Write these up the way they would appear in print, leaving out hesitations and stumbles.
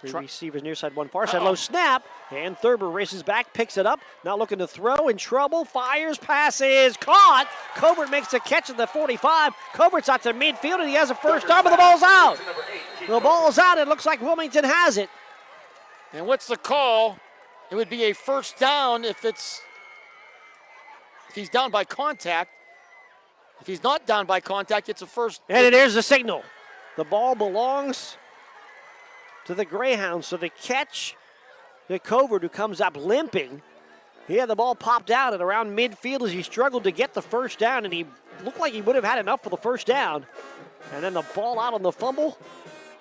Three receivers near side, one far side. Low snap, and Thurber races back, picks it up. Now looking to throw, in trouble, fires, passes, caught. Covert makes the catch at the 45. Covert's out to midfield, and he has a first down, but the ball's out. The ball's out. It looks like Wilmington has it. And what's the call? It would be a first down if he's down by contact. If he's not down by contact, it's a first. And there's the signal. The ball belongs to the Greyhounds. So the catch, the Covert, who comes up limping. He had the ball popped out and around midfield as he struggled to get the first down, and he looked like he would have had enough for the first down. And then the ball out on the fumble,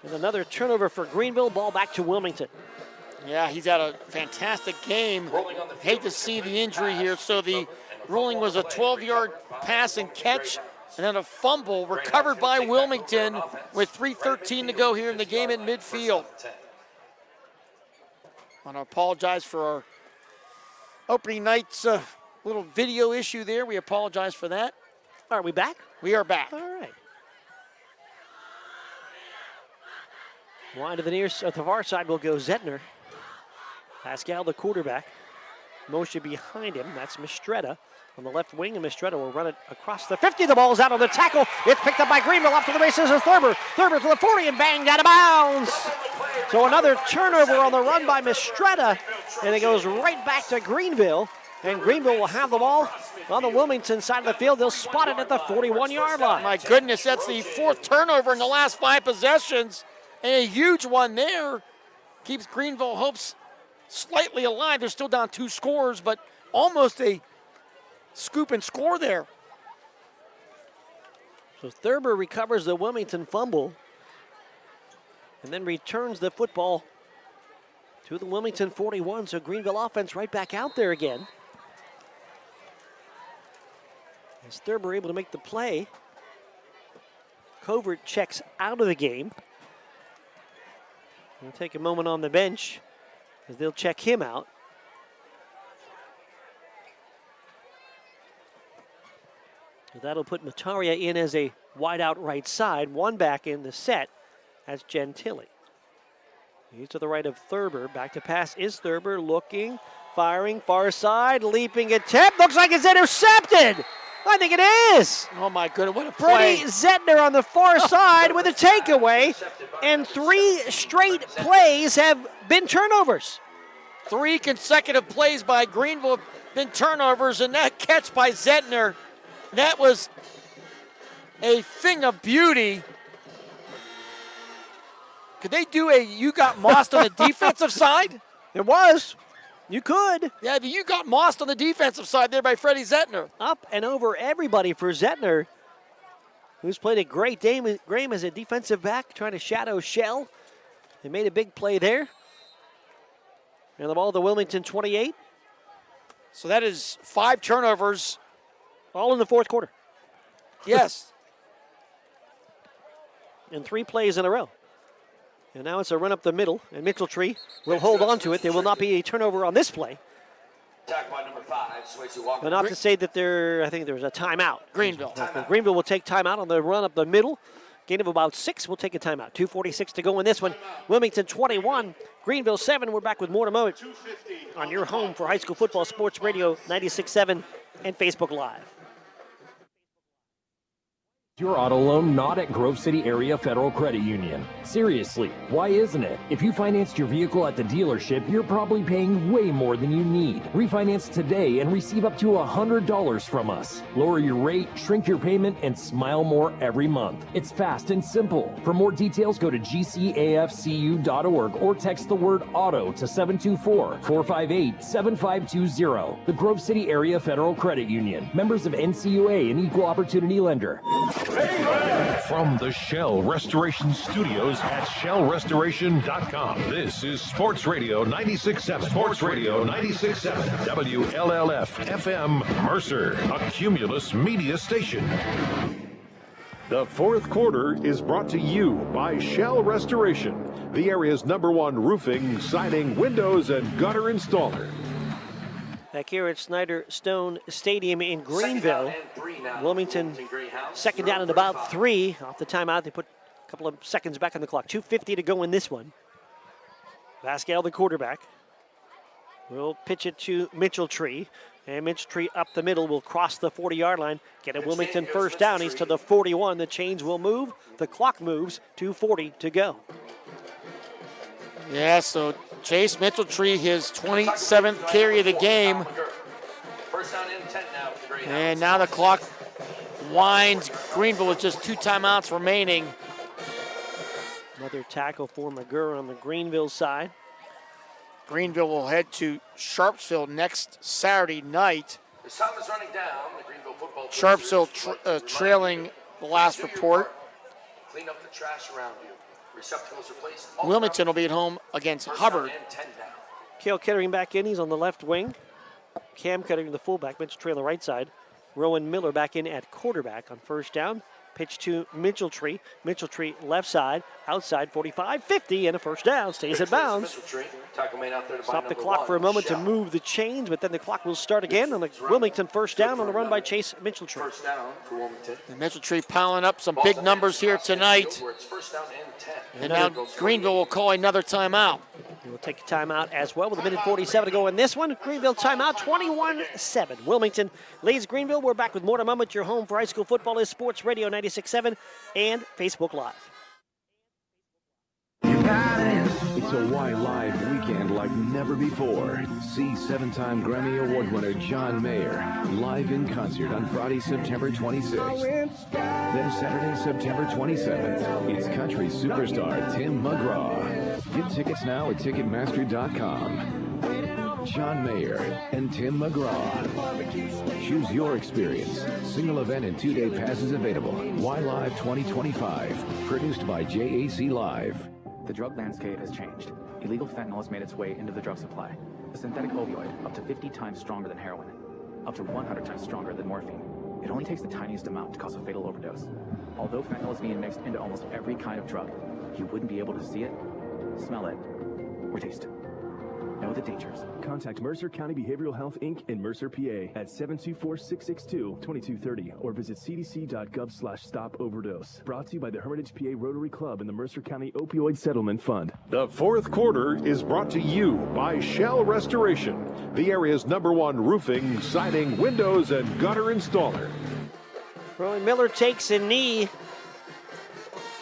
and another turnover for Greenville. Ball back to Wilmington. Yeah, he's had a fantastic game. Hate to see the injury here. So the ruling was a 12-yard pass and catch, and then a fumble recovered by Wilmington with 3:13 to go here in the game at midfield. I want to apologize for our opening night's little video issue there. We apologize for that. Are we back? We are back. All right. Wide to the far side will go Zettner. Pascal, the quarterback. Motion behind him. That's Mistretta on the left wing, and Mistretta will run it across the 50. The ball's out on the tackle. It's picked up by Greenville. Off to the races is Thurber. Thurber to the 40 and banged out of bounds. So another turnover on the run by Mistretta, and it goes right back to Greenville. And Greenville will have the ball on the Wilmington side of the field. They'll spot it at the 41-yard line. My goodness, that's the fourth turnover in the last 5 possessions, and a huge one there. Keeps Greenville hopes slightly alive. They're still down 2 scores, but almost a scoop and score there. So Thurber recovers the Wilmington fumble and then returns the football to the Wilmington 41. So Greenville offense right back out there again. As Thurber able to make the play. Covert checks out of the game. We'll take a moment on the bench as they'll check him out. That'll put Mataria in as a wide out right side. One back in the set as Gentili. He's to the right of Thurber. Back to pass is Thurber, looking, firing, far side, leaping attempt. Looks like it's intercepted. I think it is. Oh my goodness, what a play. Brady Zettner on the far side with a takeaway, and 3 straight plays have been turnovers. 3 consecutive plays by Greenville have been turnovers, and that catch by Zettner, that was a thing of beauty. Could they do a you got mossed on the defensive side? It was. You could. Yeah, the you got mossed on the defensive side there by Freddie Zettner. Up and over everybody for Zettner, who's played a great game as a defensive back, trying to shadow Shell. They made a big play there. And the ball to the Wilmington 28. So that is 5 turnovers. All in the fourth quarter. Yes. And 3 plays in a row. And now it's a run up the middle, and Mitchell-Tree will hold on to it. There will not be a turnover on this play. But not to say that I think there was a timeout. Greenville. Greenville will take timeout on the run up the middle. Gain of about 6, we'll take a timeout. 2:46 to go in this one. Wilmington 21, Greenville 7. We're back with more to mo on your home for high school football, Sports Radio 96.7 and Facebook Live. Your auto loan not at Grove City Area Federal Credit Union. Seriously, why isn't it? If you financed your vehicle at the dealership, you're probably paying way more than you need. Refinance today and receive up to $100 from us. Lower your rate, shrink your payment, and smile more every month. It's fast and simple. For more details, go to gcafcu.org or text the word auto to 724-458-7520. The Grove City Area Federal Credit Union. Members of NCUA, an equal opportunity lender. From the Shell Restoration Studios at shellrestoration.com. This is Sports Radio 96.7. Sports Radio 96.7. WLLF FM Mercer, a Cumulus media station. The fourth quarter is brought to you by Shell Restoration, the area's #1 roofing, siding, windows, and gutter installer. Back here at Snyder Stone Stadium in Greenville. Wilmington second down at about 3. Off the timeout, they put a couple of seconds back on the clock. 2:50 to go in this one. Vasquez, the quarterback, will pitch it to Mitchell Tree. And Mitchell Tree up the middle will cross the 40-yard line. Get a Wilmington first down. He's to the 41. The chains will move. The clock moves to 40 to go. Yeah, so Chase Mitchell Tree, his 27th carry of the game. First down and 10 now for the Greyhounds. And now the clock winds. Greenville with just 2 timeouts remaining. Another tackle for McGurr on the Greenville side. Greenville will head to Sharpsville next Saturday night. The sun is running down. The Greenville football team Sharpsville trailing the last report. Clean up the trash around you. Receptacles replaced. Wilmington will be at home against Hubbard. And 10 now. Cale Kettering back in. He's on the left wing. Cam Kettering, the fullback. Mitchell Tree on the right side. Rowan Miller back in at quarterback on first down. Pitch to Mitchell Tree. Mitchell Tree left side, outside 45, 50, and a first down. Stays at bounds. Stop the clock for a moment to move the chains, but then the clock will start again on the Wilmington first down on the run by Chase Mitchell Tree. First down for Wilmington. And Mitchell Tree piling up some big numbers here tonight. First down and 10. And now Greenville will call another timeout. We'll take a timeout as well with a minute 47 to go in this one. Greenville timeout, 21-7. Wilmington leads Greenville. We're back with more in a moment. Your home for high school football is Sports Radio 96.7 and Facebook Live. It's a Y Live weekend like never before. See 7-time Grammy Award winner John Mayer live in concert on Friday, September 26th. Then Saturday, September 27th, it's country superstar Tim McGraw. Get tickets now at Ticketmaster.com. John Mayer and Tim McGraw. Choose your experience. Single event and 2-day passes available. Y Live 2025. Produced by JAC Live. The drug landscape has changed. Illegal fentanyl has made its way into the drug supply. A synthetic opioid up to 50 times stronger than heroin, up to 100 times stronger than morphine. It only takes the tiniest amount to cause a fatal overdose. Although fentanyl is being mixed into almost every kind of drug, you wouldn't be able to see it, smell it, or taste it. Know the dangers. Contact Mercer County Behavioral Health, Inc. in Mercer, PA at 724-662-2230 or visit cdc.gov/stop-overdose. Brought to you by the Hermitage PA Rotary Club and the Mercer County Opioid Settlement Fund. The fourth quarter is brought to you by Shell Restoration, the area's #1 roofing, siding, windows, and gutter installer. Rowan Miller takes a knee.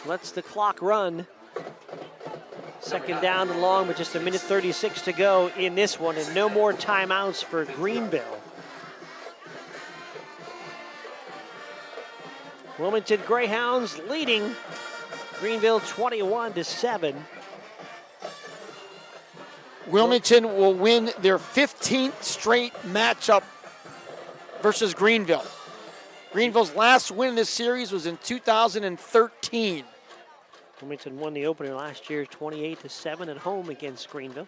Lets the clock run. Second down and long, with just a minute 36 to go in this one, and no more timeouts for Greenville. Wilmington Greyhounds leading Greenville 21-7. Wilmington will win their 15th straight matchup versus Greenville. Greenville's last win in this series was in 2013. Wilmington won the opener last year 28-7 at home against Greenville.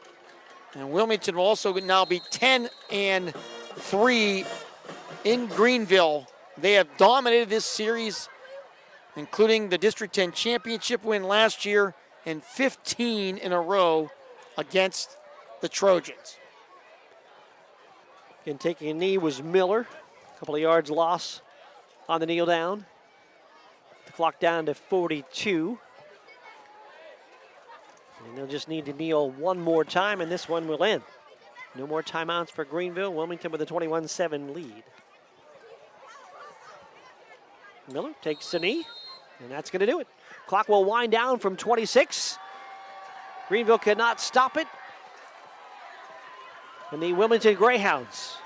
And Wilmington will also now be 10-3 in Greenville. They have dominated this series, including the District 10 championship win last year and 15 in a row against the Trojans. Again, taking a knee was Miller. A couple of yards loss on the kneel down. The clock down to 42. And they'll just need to kneel one more time, and this one will end. No more timeouts for Greenville. Wilmington with a 21-7 lead. Miller takes a knee, and that's going to do it. Clock will wind down from 26. Greenville cannot stop it. And the Wilmington Greyhounds,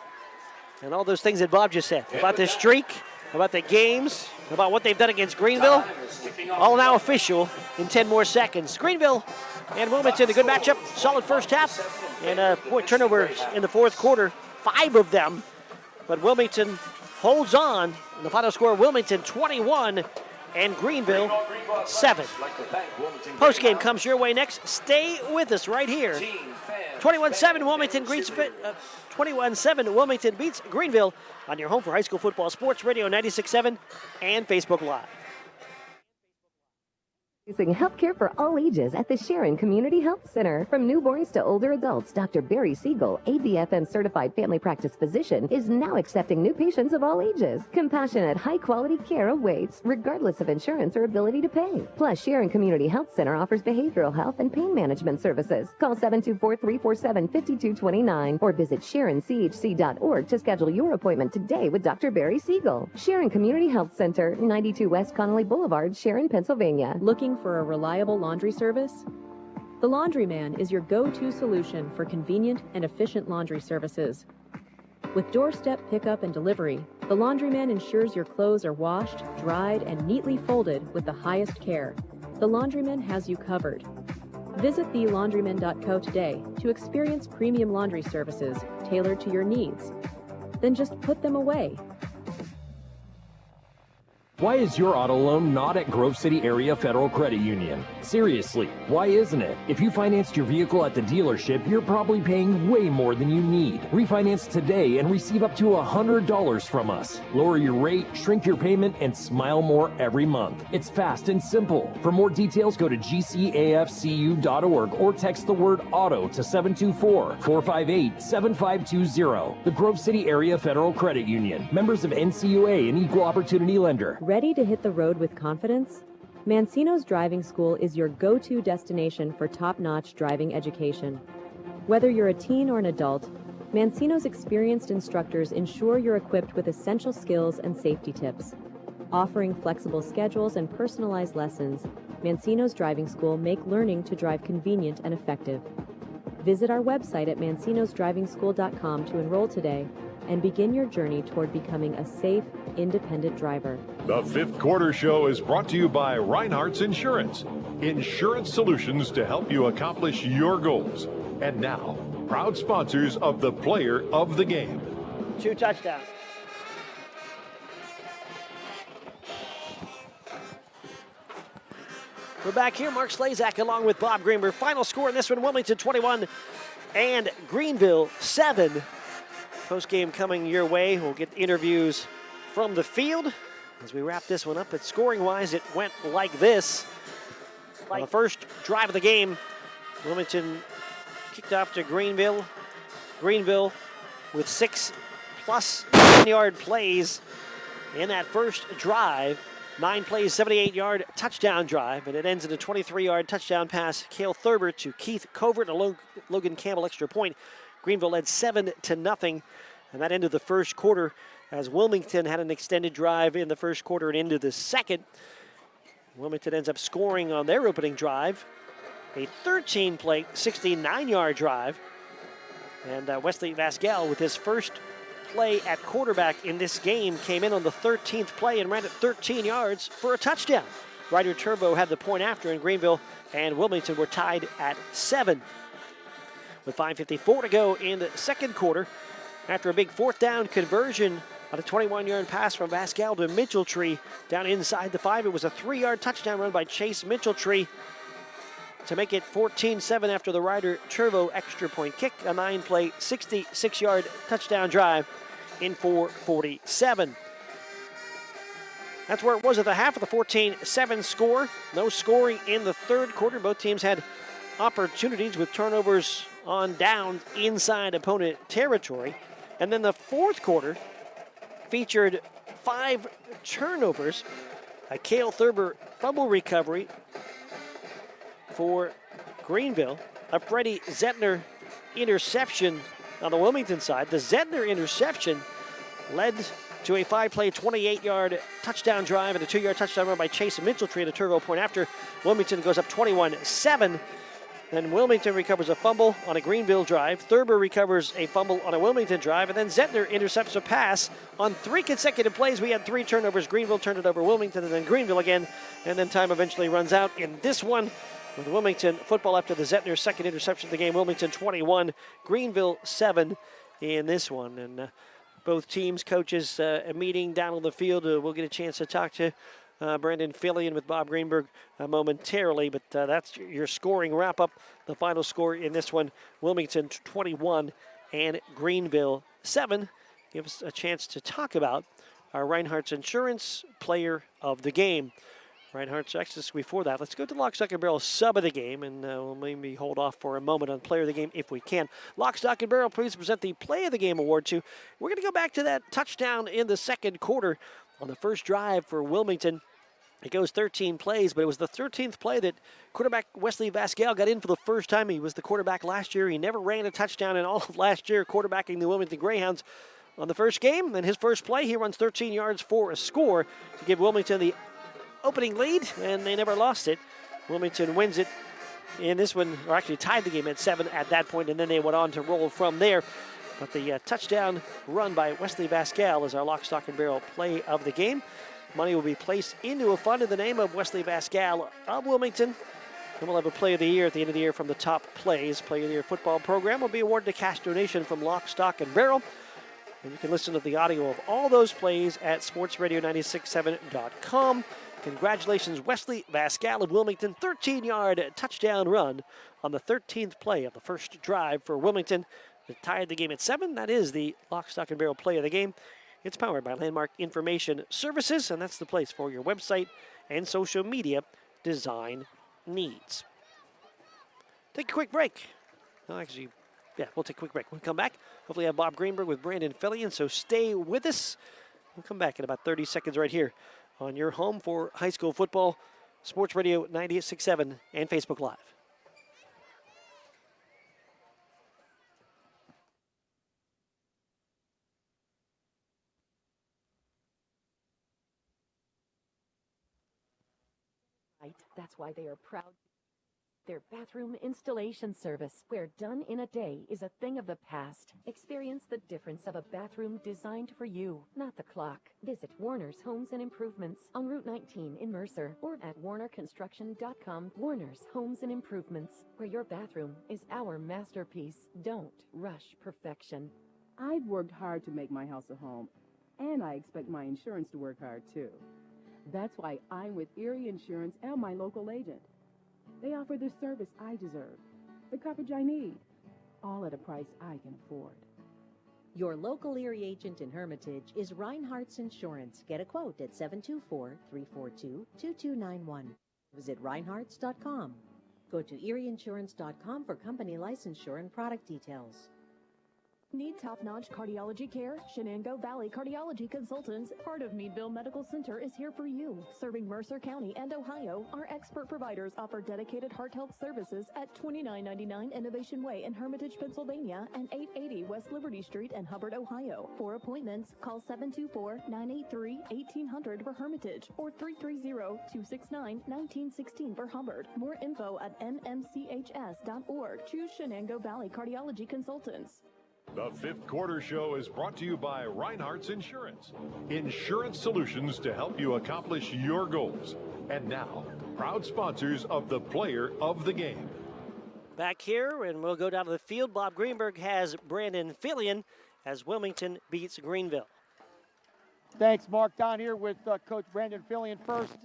and all those things that Bob just said about the streak, about the games, about what they've done against Greenville, all now official in 10 more seconds. Greenville and Wilmington, a good matchup, solid first half, and turnovers in the fourth quarter, 5 of them. But Wilmington holds on. And the final score, Wilmington 21 and Greenville 7. Postgame comes your way next. Stay with us right here. 21-7 Wilmington 21-7 Wilmington beats Greenville on your home for high school football, Sports Radio 96.7 and Facebook Live. Introducing healthcare for all ages at the Sharon Community Health Center. From newborns to older adults, Dr. Barry Siegel, ABFM certified family practice physician, is now accepting new patients of all ages. Compassionate, high-quality care awaits, regardless of insurance or ability to pay. Plus, Sharon Community Health Center offers behavioral health and pain management services. Call 724-347-5229 or visit SharonCHC.org to schedule your appointment today with Dr. Barry Siegel. Sharon Community Health Center, 92 West Connolly Boulevard, Sharon, Pennsylvania. Looking for a reliable laundry service? The Laundryman is your go-to solution for convenient and efficient laundry services. With doorstep pickup and delivery, the Laundryman ensures your clothes are washed, dried, and neatly folded with the highest care. The Laundryman has you covered. Visit thelaundryman.co today to experience premium laundry services tailored to your needs. Then just put them away. Why is your auto loan not at Grove City Area Federal Credit Union? Seriously, why isn't it? If you financed your vehicle at the dealership, you're probably paying way more than you need. Refinance today and receive up to $100 from us. Lower your rate, shrink your payment, and smile more every month. It's fast and simple. For more details, go to gcafcu.org or text the word AUTO to 724-458-7520. The Grove City Area Federal Credit Union. Members of NCUA and Equal Opportunity Lender. Ready to hit the road with confidence? Mancino's Driving School is your go-to destination for top-notch driving education. Whether you're a teen or an adult, Mancino's experienced instructors ensure you're equipped with essential skills and safety tips. Offering flexible schedules and personalized lessons, Mancino's Driving School make learning to drive convenient and effective. Visit our website at mancinosdrivingschool.com to enroll today and begin your journey toward becoming a safe, independent driver. The Fifth Quarter Show is brought to you by Reinhardt's Insurance. Insurance solutions to help you accomplish your goals. And now, proud sponsors of the Player of the Game. 2 touchdowns. We're back here. Mark Slazak along with Bob Greenberg. Final score in this one, Wilmington 21 and Greenville 7. Post-game coming your way. We'll get interviews from the field as we wrap this one up. But scoring-wise, it went like this. On the first drive of the game, Wilmington kicked off to Greenville. Greenville with 6+ 10-yard plays in that first drive. 9 plays, 78-yard touchdown drive, and it ends in a 23-yard touchdown pass. Cale Thurber to Keith Covert, a Logan Campbell extra point. Greenville led 7-0, and that ended the first quarter as Wilmington had an extended drive in the first quarter and into the second. Wilmington ends up scoring on their opening drive, a 13-play, 69-yard drive. And Wesley Vasquel, with his first play at quarterback in this game, came in on the 13th play and ran it 13 yards for a touchdown. Ryder Turbo had the point after, and Greenville and Wilmington were tied at 7. With 5:54 to go in the second quarter, after a big fourth down conversion on a 21-yard pass from Vasquel to Mitchelltree down inside the 5. It was a 3-yard touchdown run by Chase Mitchelltree to make it 14-7 after the Ryder Turbo extra point kick. A 9-play, 66-yard touchdown drive in 4:47. That's where it was at the half of the 14-7 score. No scoring in the third quarter. Both teams had opportunities with turnovers on down inside opponent territory. And then the fourth quarter featured 5 turnovers. A Cale Thurber fumble recovery for Greenville. A Freddie Zettner interception on the Wilmington side. The Zettner interception led to a 5-play, 28-yard touchdown drive and a 2-yard touchdown run by Chase Mitchelltree at a Turbo point after. Wilmington goes up 21-7. Then Wilmington recovers a fumble on a Greenville drive. Thurber recovers a fumble on a Wilmington drive. And then Zettner intercepts a pass on 3 consecutive plays. We had 3 turnovers. Greenville turned it over Wilmington and then Greenville again. And then time eventually runs out in this one with Wilmington football after the Zettner second interception of the game. Wilmington 21, Greenville 7 in this one. And both teams, coaches, a meeting down on the field. We'll get a chance to talk to Brandon Fillion with Bob Greenberg momentarily, but that's your scoring wrap-up. The final score in this one, Wilmington 21 and Greenville 7. Give us a chance to talk about our Reinhardt's Insurance Player of the Game. Reinhardt checks us before that. Let's go to Lock, Stock, and Barrel sub of the game, and we'll maybe hold off for a moment on player of the game if we can. Lock, Stock, and Barrel, please present the play of the game award to. We're going to go back to that touchdown in the second quarter on the first drive for Wilmington. It goes 13 plays, but it was the 13th play that quarterback Wesley Vasquez got in for the first time. He was the quarterback last year. He never ran a touchdown in all of last year, quarterbacking the Wilmington Greyhounds. On the first game, and his first play, he runs 13 yards for a score to give Wilmington the opening lead, and they never lost it. Wilmington wins it in this one, or actually tied the game at 7 at that point, and then they went on to roll from there. But the touchdown run by Wesley Vasquez is our Lock, Stock, and Barrel play of the game. Money will be placed into a fund in the name of Wesley Vasquez of Wilmington. And we'll have a play of the year at the end of the year from the top plays. Play of the year football program will be awarded a cash donation from Lock, Stock, and Barrel. And you can listen to the audio of all those plays at sportsradio967.com. Congratulations, Wesley Vasquez of Wilmington. 13-yard touchdown run on the 13th play of the first drive for Wilmington. They tied the game at 7. That is the Lock, Stock, and Barrel play of the game. It's powered by Landmark Information Services, and that's the place for your website and social media design needs. Take a quick break. No, actually, yeah, we'll take a quick break. We'll come back. Hopefully have Bob Greenberg with Brandon Fillion, so stay with us. We'll come back in about 30 seconds right here on your home for high school football, Sports Radio 98.67 and Facebook Live. That's why they are proud. Their bathroom installation service, where done in a day is a thing of the past. Experience the difference of a bathroom designed for you, not the clock. Visit Warner's Homes and Improvements on Route 19 in Mercer or at warnerconstruction.com. Warner's Homes and Improvements, where your bathroom is our masterpiece. Don't rush perfection. I've worked hard to make my house a home, and I expect my insurance to work hard too. That's why I'm with Erie Insurance and my local agent. They offer the service I deserve, the coverage I need, all at a price I can afford. Your local Erie agent in Hermitage is Reinhardt's Insurance. Get a quote at 724-342-2291. Visit reinhardts.com. Go to erieinsurance.com for company licensure and product details. Need top-notch cardiology care? Shenango Valley Cardiology Consultants, part of Meadville Medical Center, is here for you. Serving Mercer County and Ohio, our expert providers offer dedicated heart health services at 2999 Innovation Way in Hermitage, Pennsylvania, and 880 West Liberty Street in Hubbard, Ohio. For appointments, call 724-983-1800 for Hermitage or 330-269-1916 for Hubbard. More info at nmchs.org. Choose Shenango Valley Cardiology Consultants. The Fifth Quarter Show is brought to you by Reinhardt's Insurance. Insurance solutions to help you accomplish your goals. And now, proud sponsors of the Player of the Game. Back here, and we'll go down to the field. Bob Greenberg has Brandon Fillion as Wilmington beats Greenville. Thanks, Mark. Down here with Coach Brandon Fillion first.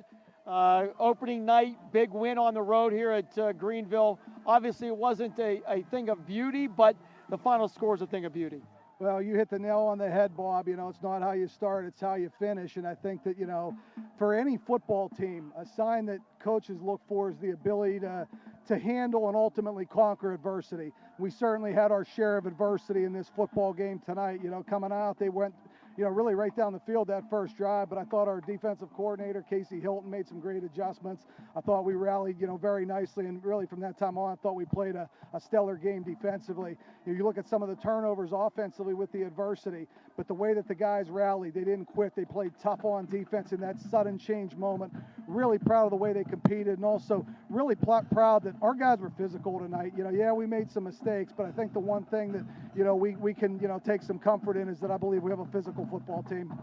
Opening night, big win on the road here at Greenville. Obviously, it wasn't a thing of beauty, but the final score is a thing of beauty. Well, you hit the nail on the head, Bob. You know, it's not how you start, it's how you finish. And I think that, you know, for any football team, a sign that coaches look for is the ability to handle and ultimately conquer adversity. We certainly had our share of adversity in this football game tonight. You know, coming out, they went, you know, really right down the field that first drive, but I thought our defensive coordinator, Casey Hilton, made some great adjustments. I thought we rallied, you know, very nicely, and really from that time on, I thought we played a stellar game defensively. You look at some of the turnovers offensively with the adversity, but the way that the guys rallied, they didn't quit. They played tough on defense in that sudden change moment. Really proud of the way they competed, and also really proud that our guys were physical tonight. You know, yeah, we made some mistakes, but I think the one thing that, you know, we can, you know, take some comfort in is that I believe we have a physical football team.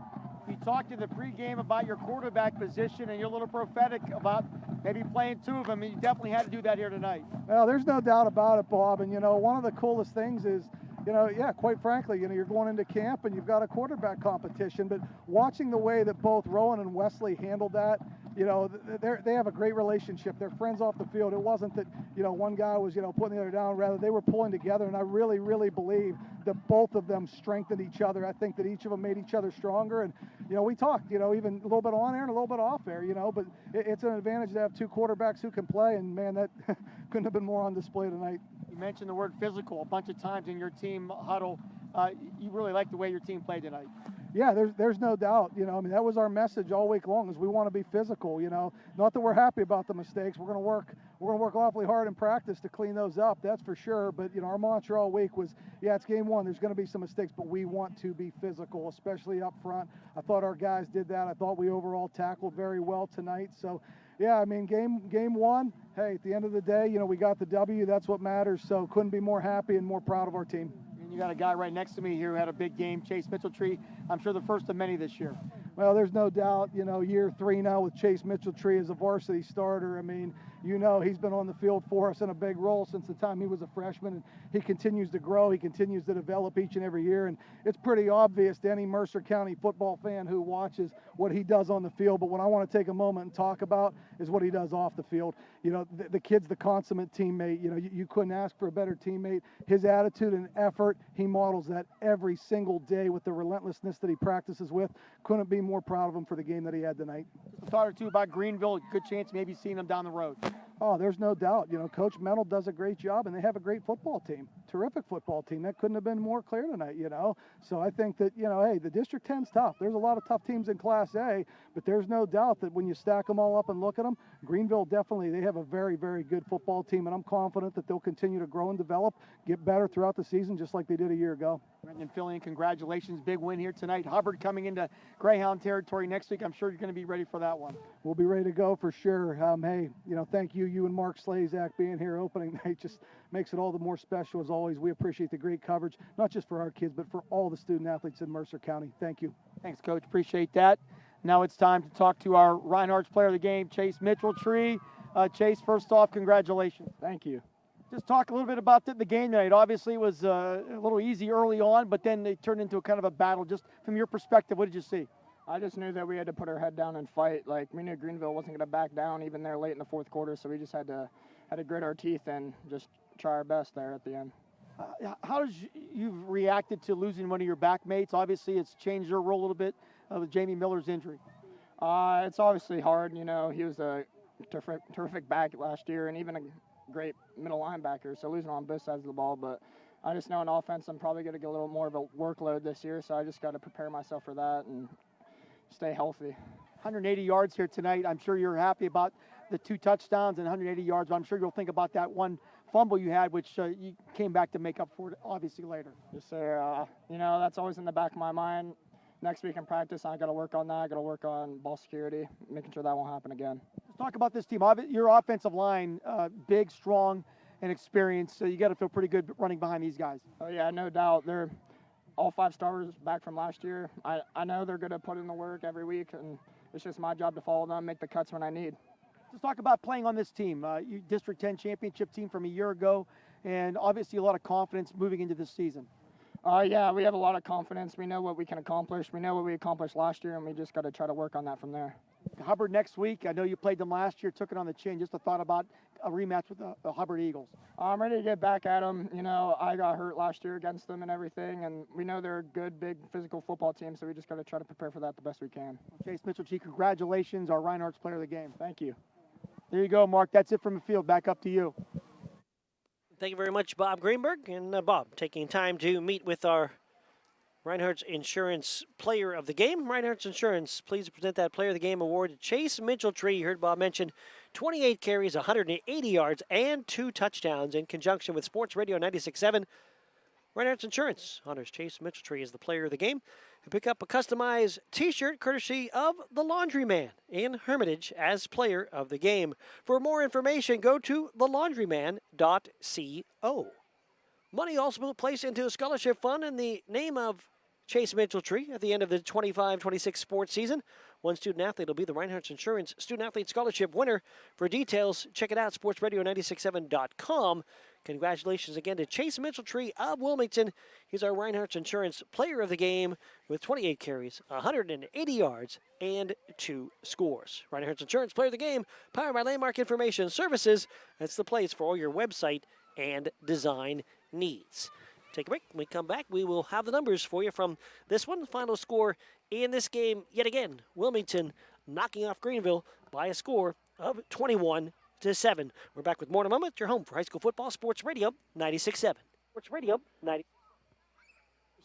You talked in the pregame about your quarterback position, and you're a little prophetic about maybe playing two of them, and you definitely had to do that here tonight. Well, there's no doubt about it, Bob. And, you know, one of the coolest things is, you know, yeah, quite frankly, you know, you're going into camp and you've got a quarterback competition, but watching the way that both Rowan and Wesley handled that, they have a great relationship. They're friends off the field. It wasn't that, one guy was, putting the other down. Rather, they were pulling together, and I really, really believe that both of them strengthened each other. I think that each of them made each other stronger. And, we talked, even a little bit on air and a little bit off air, but it's an advantage to have two quarterbacks who can play. And, man, that couldn't have been more on display tonight. You mentioned the word physical a bunch of times in your team huddle. You really like the way your team played tonight. Yeah, there's no doubt. That was our message all week long, is we want to be physical. Not that we're happy about the mistakes. We're going to work awfully hard in practice to clean those up. That's for sure. But our mantra all week was, it's game one. There's going to be some mistakes, but we want to be physical, especially up front. I thought our guys did that. I thought we overall tackled very well tonight. So, yeah, game one. Hey, at the end of the day, we got the W. That's what matters. So, couldn't be more happy and more proud of our team. You got a guy right next to me here who had a big game, Chase Mitchell-Tree. I'm sure the first of many this year. Well, there's no doubt, year 3 now with Chase Mitchell-Tree as a varsity starter. He's been on the field for us in a big role since the time he was a freshman, and he continues to grow. He continues to develop each and every year, and it's pretty obvious to any Mercer County football fan who watches what he does on the field. But what I want to take a moment and talk about is what he does off the field. The kid's the consummate teammate. You couldn't ask for a better teammate. His attitude and effort, he models that every single day with the relentlessness that he practices with. Couldn't be more proud of him for the game that he had tonight. A thought or two about Greenville. Good chance maybe seeing them down the road. Oh, there's no doubt. Coach Mennel does a great job, and they have a great football team. Terrific football team. That couldn't have been more clear tonight, So I think that, hey, the District 10's tough. There's a lot of tough teams in Class A, but there's no doubt that when you stack them all up and look at them, Greenville definitely, they have a very, very good football team, and I'm confident that they'll continue to grow and develop, get better throughout the season, just like they did a year ago. Brendan Fillion, congratulations. Big win here tonight. Hubbard coming into Greyhound territory next week. I'm sure you're going to be ready for that one. We'll be ready to go for sure. Hey, thank you and Mark Slazak being here opening night. Just makes it all the more special as always. We appreciate the great coverage, not just for our kids, but for all the student athletes in Mercer County. Thank you. Thanks, Coach. Appreciate that. Now it's time to talk to our Reinhardt's player of the game, Chase Mitchell-Tree. Chase, first off, congratulations. Thank you. Just talk a little bit about the game tonight. Obviously, it was a little easy early on, but then they turned into a kind of a battle. Just from your perspective, what did you see? I just knew that we had to put our head down and fight. We knew Greenville wasn't going to back down even there late in the fourth quarter, so we just had to grit our teeth and just try our best there at the end. How did you've reacted to losing one of your backmates? Obviously, it's changed your role a little bit with Jamie Miller's injury. It's obviously hard. He was a terrific back last year and even a great middle linebacker, so losing on both sides of the ball. But I just know in offense I'm probably going to get a little more of a workload this year, so I just got to prepare myself for that and stay healthy. 180 yards here tonight. I'm sure you're happy about the 2 touchdowns and 180 yards, but I'm sure you'll think about that one fumble you had, which you came back to make up for it obviously later. Yes, sir. That's always in the back of my mind. Next week in practice, I got to work on that. I got to work on ball security, making sure that won't happen again. Let's talk about this team. Your offensive line, big, strong, and experienced, so you got to feel pretty good running behind these guys. Oh, yeah, no doubt. They're all 5 stars back from last year. I know they're going to put in the work every week, and it's just my job to follow them, make the cuts when I need. Let's talk about playing on this team. District 10 championship team from a year ago, and obviously a lot of confidence moving into this season. Yeah, we have a lot of confidence. We know what we can accomplish. We know what we accomplished last year, and we just got to try to work on that from there. Hubbard next week. I know you played them last year, took it on the chin. Just a thought about a rematch with the Hubbard Eagles. I'm ready to get back at them. I got hurt last year against them and everything, and we know they're a good, big, physical football team, so we just got to try to prepare for that the best we can. Chase Mitchell-Tree, congratulations, our Reinhardt's player of the game. Thank you. There you go, Mark. That's it from the field. Back up to you. Thank you very much, Bob Greenberg. And Bob, taking time to meet with our Reinhardt's Insurance Player of the Game. Reinhardt's Insurance, pleased to present that Player of the Game award to Chase Mitchell-Tree. You heard Bob mention 28 carries, 180 yards, and 2 touchdowns in conjunction with Sports Radio 96.7. Reinhardt's Insurance honors Chase Mitchell-Tree as the Player of the Game. And pick up a customized T-shirt courtesy of the Laundryman in Hermitage as Player of the Game. For more information, go to thelaundryman.co. Money also placed into a scholarship fund in the name of Chase Mitchell-Tree at the end of the 25-26 sports season. One student athlete will be the Reinhardt's Insurance Student Athlete Scholarship winner. For details, check it out, sportsradio967.com. Congratulations again to Chase Mitchell-Tree of Wilmington. He's our Reinhardt's Insurance Player of the Game with 28 carries, 180 yards, and 2 scores. Reinhardt's Insurance Player of the Game, powered by Landmark Information Services. That's the place for all your website and design needs. Take a break. When we come back, we will have the numbers for you from this one. The final score in this game, yet again, Wilmington knocking off Greenville by a score of 21-7. We're back with more in a moment. Your home for high school football, Sports Radio 96.7. Sports Radio 90.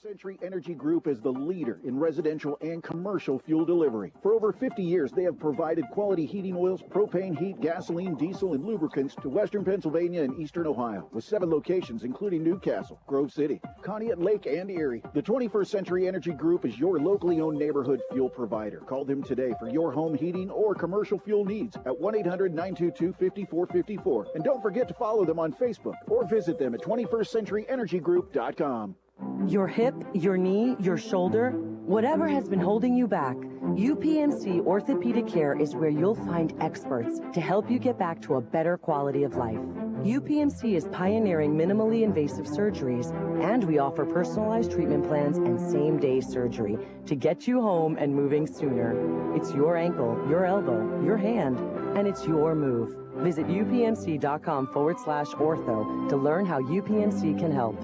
Century Energy Group is the leader in residential and commercial fuel delivery. For over 50 years, they have provided quality heating oils, propane, heat, gasoline, diesel, and lubricants to western Pennsylvania and eastern Ohio, with 7 locations including Newcastle, Grove City, Conneaut Lake, and Erie. The 21st Century Energy Group is your locally owned neighborhood fuel provider. Call them today for your home heating or commercial fuel needs at 1-800-922-5454. And don't forget to follow them on Facebook or visit them at 21stcenturyenergygroup.com. Your hip, your knee, your shoulder, whatever has been holding you back, UPMC Orthopedic Care is where you'll find experts to help you get back to a better quality of life. UPMC is pioneering minimally invasive surgeries, and we offer personalized treatment plans and same-day surgery to get you home and moving sooner. It's your ankle, your elbow, your hand, and it's your move. Visit upmc.com/ortho to learn how UPMC can help.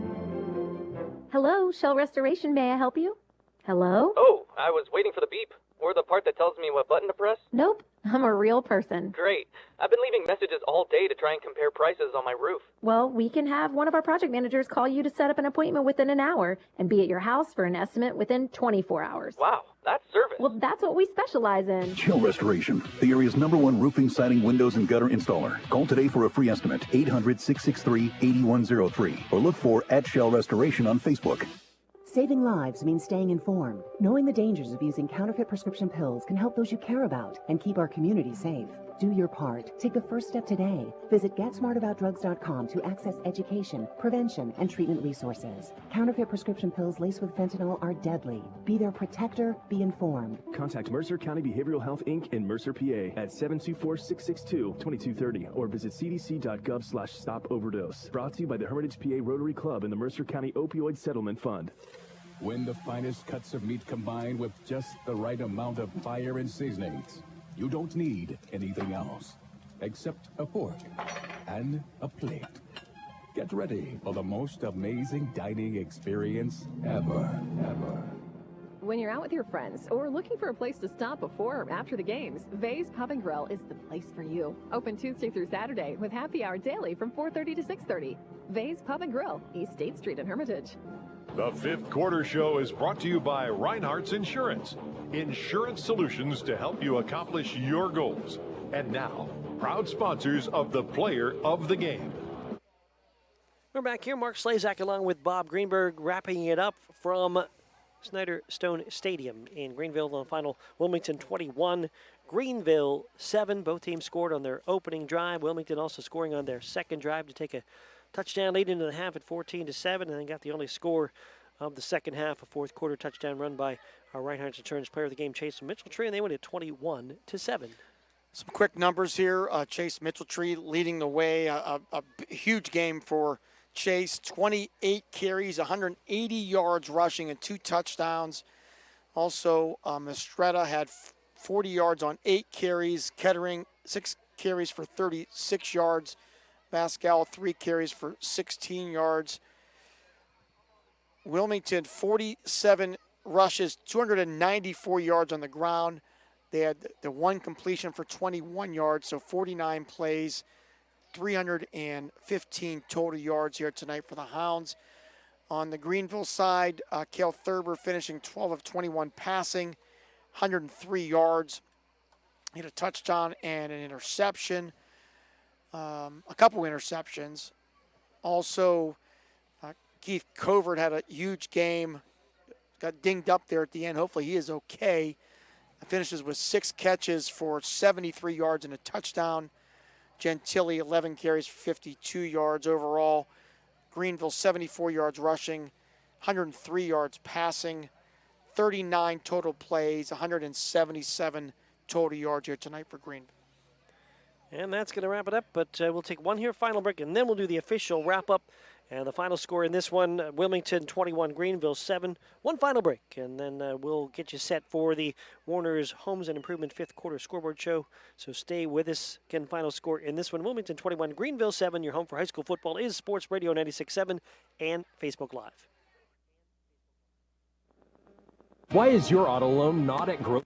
Hello, Shell Restoration. May I help you? Hello? Oh, I was waiting for the beep. Or the part that tells me what button to press. Nope, I'm a real person. Great. I've been leaving messages all day to try and compare prices on my roof. Well, we can have one of our project managers call you to set up an appointment within an hour and be at your house for an estimate within 24 hours. Wow, that's service. Well, that's what we specialize in. Shell Restoration, the area's #1 roofing, siding, windows, and gutter installer. Call today for a free estimate, 800-663-8103, or look for @Shell Restoration on Facebook. Saving lives means staying informed. Knowing the dangers of using counterfeit prescription pills can help those you care about and keep our community safe. Do your part. Take the first step today. Visit GetSmartAboutDrugs.com to access education, prevention, and treatment resources. Counterfeit prescription pills laced with fentanyl are deadly. Be their protector. Be informed. Contact Mercer County Behavioral Health, Inc. in Mercer, PA at 724-662-2230 or visit cdc.gov/stop overdose. Brought to you by the Hermitage PA Rotary Club and the Mercer County Opioid Settlement Fund. When the finest cuts of meat combine with just the right amount of fire and seasonings, you don't need anything else except a fork and a plate. Get ready for the most amazing dining experience ever. When you're out with your friends or looking for a place to stop before or after the games, Vay's Pub and Grill is the place for you. Open Tuesday through Saturday with happy hour daily from 4:30 to 6:30. Vay's Pub and Grill, East State Street in Hermitage. The Fifth Quarter Show is brought to you by Reinhardt's Insurance. Insurance solutions to help you accomplish your goals. And now, proud sponsors of the Player of the Game. We're back here. Mark Slazak along with Bob Greenberg wrapping it up from Snyder Stone Stadium in Greenville. On the final, Wilmington 21, Greenville 7. Both teams scored on their opening drive. Wilmington also scoring on their second drive to take a touchdown lead into the half at 14-7, and then got the only score of the second half, a fourth quarter touchdown run by our Reinhardt's Insurance Player of the Game, Chase Mitchell-Tree, and they win at 21-7. Some quick numbers here. Chase Mitchell-Tree leading the way. A huge game for Chase. 28 carries, 180 yards rushing, and 2 touchdowns. Also, Mistretta had 40 yards on 8 carries. Kettering, 6 carries for 36 yards. Pascal, 3 carries for 16 yards. Wilmington, 47 rushes, 294 yards on the ground. They had the 1 completion for 21 yards, so 49 plays, 315 total yards here tonight for the Hounds. On the Greenville side, Cale Thurber finishing 12 of 21 passing, 103 yards. He had a touchdown and an interception. A couple interceptions. Also, Keith Covert had a huge game. Got dinged up there at the end. Hopefully he is okay. Finishes with 6 catches for 73 yards and a touchdown. Gentili, 11 carries for 52 yards overall. Greenville, 74 yards rushing, 103 yards passing, 39 total plays, 177 total yards here tonight for Greenville. And that's going to wrap it up, but we'll take one here, final break, and then we'll do the official wrap-up. And the final score in this one, Wilmington 21, Greenville 7. One final break, and then we'll get you set for the Warner's Homes and Improvement 5th quarter scoreboard show. So stay with us. Again, final score in this one, Wilmington 21, Greenville 7. Your home for high school football is Sports Radio 96.7 and Facebook Live. Why is your auto loan not at Grove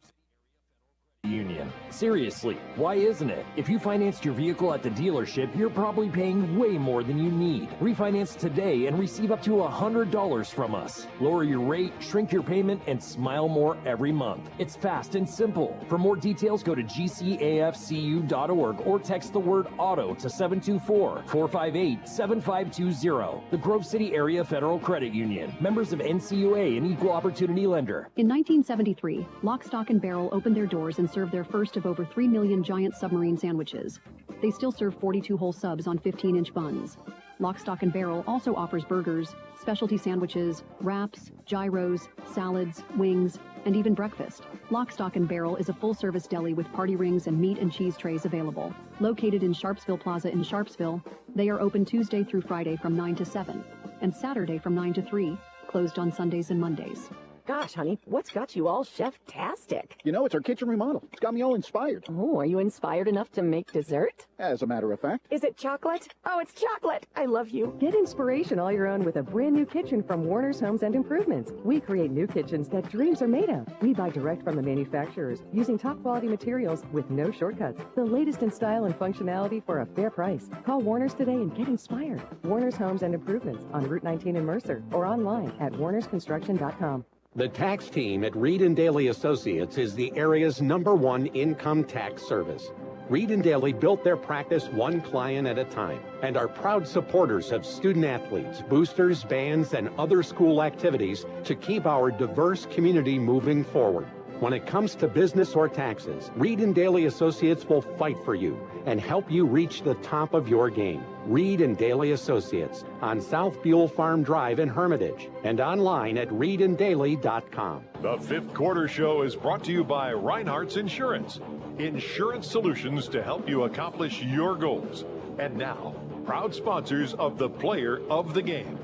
Union? Seriously, why isn't it? If you financed your vehicle at the dealership, you're probably paying way more than you need. Refinance today and receive up to $100 from us. Lower your rate, shrink your payment, and smile more every month. It's fast and simple. For more details, go to gcafcu.org or text the word auto to 724-458-7520. The Grove City Area Federal Credit Union. Members of NCUA and Equal Opportunity Lender. In 1973, Lock, Stock, and Barrel opened their doors and served their first of over 3 million giant submarine sandwiches. They still serve 42-hole subs on 15-inch buns. Lock, Stock, and Barrel also offers burgers, specialty sandwiches, wraps, gyros, salads, wings, and even breakfast. Lock, Stock, and Barrel is a full-service deli with party rings and meat and cheese trays available. Located in Sharpsville Plaza in Sharpsville, they are open Tuesday through Friday from 9 to 7, and Saturday from 9 to 3, closed on Sundays and Mondays. Gosh, honey, what's got you all chef-tastic? You know, it's our kitchen remodel. It's got me all inspired. Oh, are you inspired enough to make dessert? As a matter of fact. Is it chocolate? Oh, it's chocolate! I love you. Get inspiration all your own with a brand new kitchen from Warner's Homes and Improvements. We create new kitchens that dreams are made of. We buy direct from the manufacturers using top quality materials with no shortcuts. The latest in style and functionality for a fair price. Call Warner's today and get inspired. Warner's Homes and Improvements on Route 19 in Mercer or online at warnersconstruction.com. The tax team at Reed & Daly Associates is the area's #1 income tax service. Reed & Daly built their practice one client at a time and are proud supporters of student athletes, boosters, bands, and other school activities to keep our diverse community moving forward. When it comes to business or taxes, Reed & Daly Associates will fight for you and help you reach the top of your game. Reed & Daly Associates on South Buell Farm Drive in Hermitage and online at reedanddaly.com. The fifth quarter show is brought to you by Reinhardt's Insurance. Insurance solutions to help you accomplish your goals. And now, proud sponsors of the Player of the Game.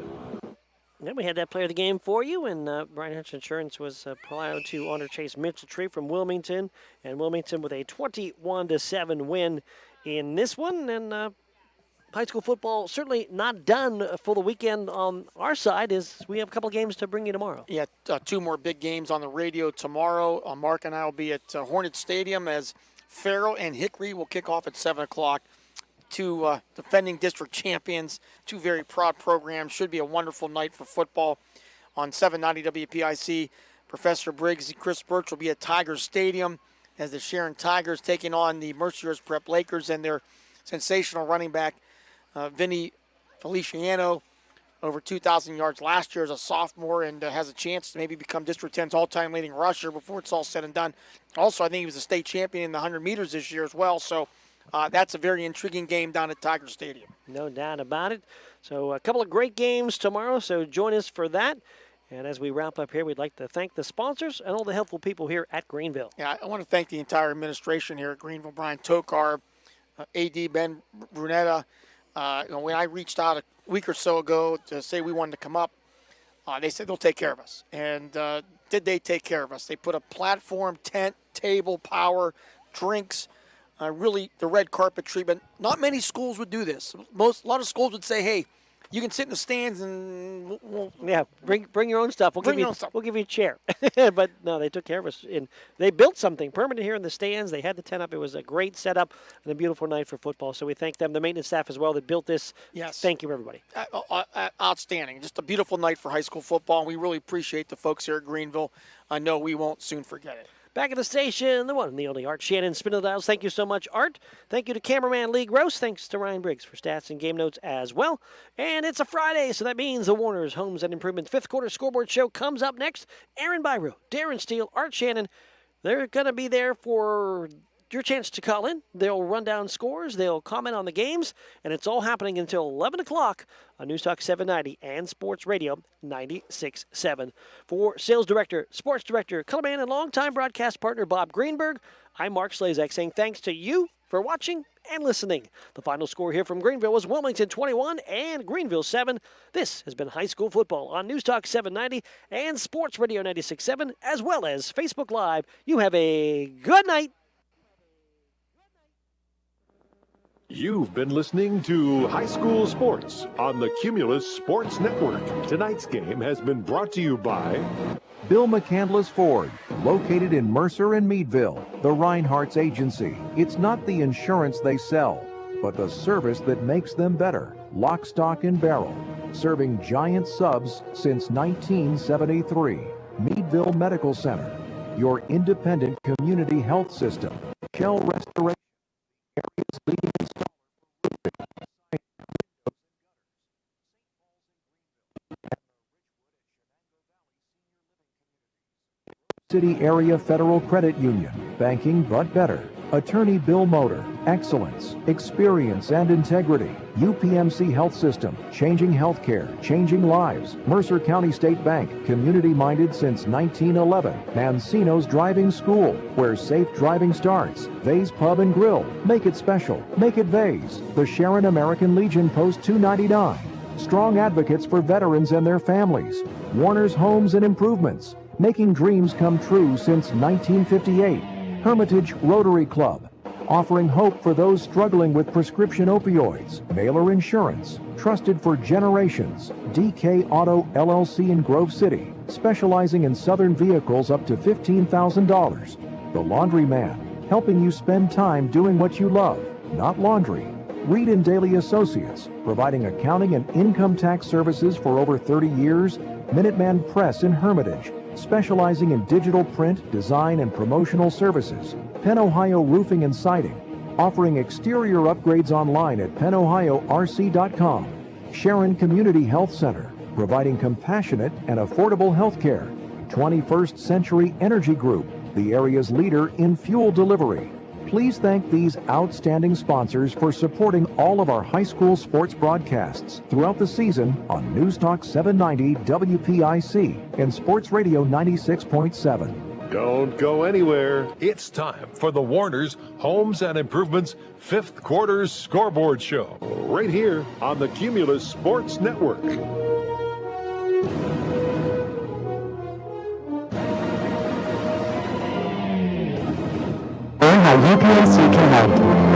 Yeah, we had that player of the game for you, and Reinhardt's Insurance was proud to honor Chase Mitchell-Tree from Wilmington, and Wilmington with a 21-7 win in this one. And high school football certainly not done for the weekend on our side, as we have a couple games to bring you tomorrow. Yeah, two more big games on the radio tomorrow. Mark and I will be at Hornet Stadium as Farrell and Hickory will kick off at 7 o'clock. Two defending district champions, two very proud programs. Should be a wonderful night for football on 790 WPIC. Professor Briggs and Chris Birch will be at Tigers Stadium as the Sharon Tigers taking on the Mercyhurst Prep Lakers and their sensational running back, Vinny Feliciano, over 2,000 yards last year as a sophomore, and has a chance to maybe become District 10's all-time leading rusher before it's all said and done. Also, I think he was a state champion in the 100 meters this year as well, so that's a very intriguing game down at Tiger Stadium. No doubt about it. So a couple of great games tomorrow, so join us for that. And as we wrap up here, we'd like to thank the sponsors and all the helpful people here at Greenville. Yeah, I want to thank the entire administration here at Greenville, Brian Tokar, AD Ben Brunetta. When I reached out a week or so ago to say we wanted to come up, they said they'll take care of us. And did they take care of us? They put a platform, tent, table, power, drinks, really the red carpet treatment. Not many schools would do this. A lot of schools would say, hey, you can sit in the stands and bring your own stuff. We'll give you a chair. But no, they took care of us. And they built something permanent here in the stands. They had the tent up. It was a great setup and a beautiful night for football. So we thank them, the maintenance staff as well that built this. Yes. Thank you, everybody. Outstanding. Just a beautiful night for high school football. And we really appreciate the folks here at Greenville. I know we won't soon forget it. Back at the station, the one and the only Art Shannon, spinning the dials. Thank you so much, Art. Thank you to cameraman Lee Gross. Thanks to Ryan Briggs for stats and game notes as well. And it's a Friday, so that means the Warner's Homes and Improvement fifth quarter scoreboard show comes up next. Aaron Byro, Darren Steele, Art Shannon, they're going to be there for your chance to call in. They'll run down scores. They'll comment on the games. And it's all happening until 11 o'clock on News Talk 790 and Sports Radio 96.7. For Sales Director, Sports Director, colorman, and longtime broadcast partner Bob Greenberg, I'm Mark Slazak saying thanks to you for watching and listening. The final score here from Greenville was Wilmington 21 and Greenville 7. This has been High School Football on News Talk 790 and Sports Radio 96.7, as well as Facebook Live. You have a good night. You've been listening to High School Sports on the Cumulus Sports Network. Tonight's game has been brought to you by Bill McCandless Ford, located in Mercer and Meadville, the Reinhardt's agency. It's not the insurance they sell, but the service that makes them better. Lock, Stock, and Barrel, serving giant subs since 1973. Meadville Medical Center, your independent community health system. Shell Restoration, area's leading installer for roofing, City Area Federal Credit Union, banking but better. Attorney Bill Motor, excellence, experience, and integrity. UPMC Health System, changing healthcare, changing lives. Mercer County State Bank, community-minded since 1911. Mancino's Driving School, where safe driving starts. Vay's Pub and Grill, make it special, make it Vay's. The Sharon American Legion Post 299. Strong advocates for veterans and their families. Warner's Homes and Improvements, making dreams come true since 1958. Hermitage Rotary Club, offering hope for those struggling with prescription opioids. Mailer Insurance, trusted for generations. DK Auto LLC in Grove City, specializing in Southern vehicles up to $15,000. The Laundryman, helping you spend time doing what you love, not laundry. Reed and Daly Associates, providing accounting and income tax services for over 30 years. Minuteman Press in Hermitage, specializing in digital print, design, and promotional services. Penn Ohio Roofing and Siding, offering exterior upgrades online at pennohiorc.com. Sharon Community Health Center, providing compassionate and affordable health care. 21st Century Energy Group, the area's leader in fuel delivery. Please thank these outstanding sponsors for supporting all of our high school sports broadcasts throughout the season on News Talk 790 WPIC and Sports Radio 96.7. Don't go anywhere. It's time for the Warner's Homes and Improvements 5th Quarter Scoreboard Show, right here on the Cumulus Sports Network. How UPMC can help.